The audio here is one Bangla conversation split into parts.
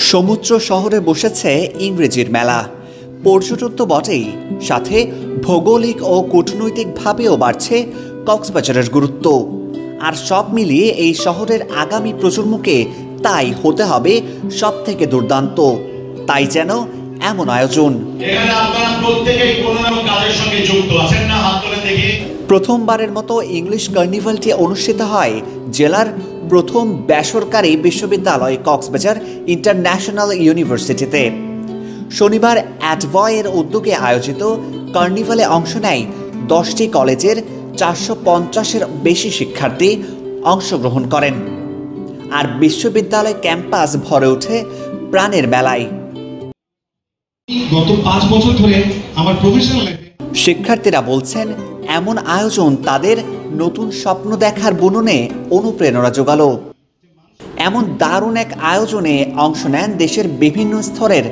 সমুদ্র শহরে বসেছে ইংরেজির মেলা। পর্যটন তো বটেই, সাথে ভৌগোলিক ও কূটনৈতিকভাবেও বাড়ছে কক্সবাজারের গুরুত্ব। আর সব মিলিয়ে এই শহরের আগামী প্রজন্মকে তাই হতে হবে সবথেকে দুর্দান্ত। তাই যেন এমন আয়োজন। প্রথমবারের মতো ইংলিশ কার্নিভালটি অনুষ্ঠিত হয় জেলার প্রথম বেসরকারি বিশ্ববিদ্যালয় কক্সবাজার ইন্টারন্যাশনাল ইউনিভার্সিটিতে। শনিবার অ্যাডভয়ের উদ্যোগে আয়োজিত কার্নিভালে অংশ নেয় 10টি কলেজের 450-এর বেশি শিক্ষার্থী অংশগ্রহণ করেন। আর বিশ্ববিদ্যালয় ক্যাম্পাস ভরে ওঠে প্রাণের মেলায়। গত 5 বছর ধরে আমার প্রফেশনাল লাইফে শিক্ষার্থীরা বলছেন, এমন আয়োজন তাদের নতুন স্বপ্ন দেখার বুননে অনুপ্রেরণা জোগালো। এমন দারুণ এক আয়োজনে অংশ নেন দেশের বিভিন্ন স্তরের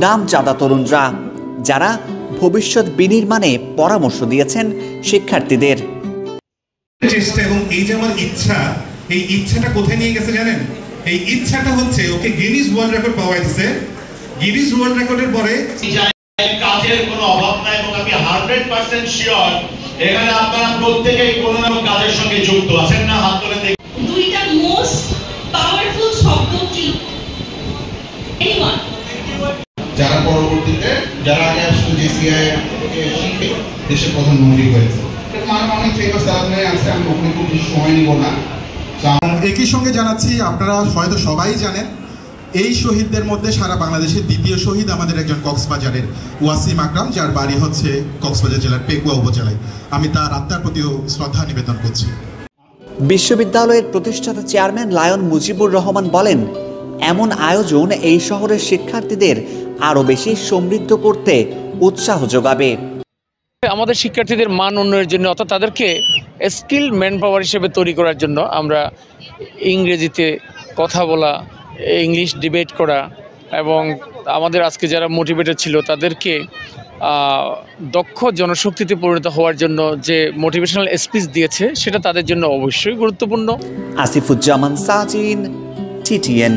নামজাদা তরুণরা, যারা ভবিষ্যৎ বিনির্মাণে পরামর্শ দিয়েছেন শিক্ষার্থীদের। চেষ্টা এবং এই যে আমার ইচ্ছা, এই ইচ্ছাটা কোথায় নিয়ে গেছে জানেন? এই ইচ্ছাটা হচ্ছে ওকে গিনিস ওয়ার্ল্ড রেকর্ড পাওয়া গেছে। গিনিস ওয়ার্ল্ড রেকর্ডের পরে কাজের কোনো অভাব নাই এবং আমি 100% শিওর এখানে আপনারা প্রত্যেকেই কোনো না কোনো কাজের সঙ্গে যুক্ত আছেন না? হাত তুলে দেখুন। দুইটা মোস্ট পাওয়ারফুল শব্দ কি? এনিওয়ান যারা পরবর্তীতে যারা আগে আসলে জেসিআই কে শিখে দেশের প্রধানমন্ত্রী হয়েছে, মানে অনেক ফেমাস আপনি আছে, আমি ওখানে খুব বেশি সময় নিব না। একই সঙ্গে জানাচ্ছি, আপনারা হয়তো সবাই জানেন এই শহীদদের মধ্যে সারা বাংলাদেশের দ্বিতীয় শহীদ আমাদের একজন কক্সবাজারের ওয়াসিম আকরাম, যার বাড়ি হচ্ছে কক্সবাজার জেলার পেকুয়া উপজেলায়। আমি তার আত্মার প্রতিও শ্রদ্ধা নিবেদন করছি। বিশ্ববিদ্যালয়ের প্রতিষ্ঠাতা চেয়ারম্যান লায়ন মুজিবুর রহমান বলেন, এমন আয়োজন এই শহরের শিক্ষার্থীদের আরও বেশি সমৃদ্ধ করতে উৎসাহ যোগাবে। আমাদের শিক্ষার্থীদের মান উন্নয়নের জন্য, অর্থাৎ তাদেরকে স্কিল ম্যান পাওয়ার হিসেবে তৈরি করার জন্য আমরা ইংরেজিতে কথা বলা, ইংলিশ ডিবেট করা এবং আমাদের আজকে যারা মোটিভেটেড ছিল তাদেরকে দক্ষ জনশক্তিতে পরিণত হওয়ার জন্য যে মোটিভেশনাল স্পিচ দিয়েছে, সেটা তাদের জন্য অবশ্যই গুরুত্বপূর্ণ। আসিফুজ্জামান সাজিন, TTN।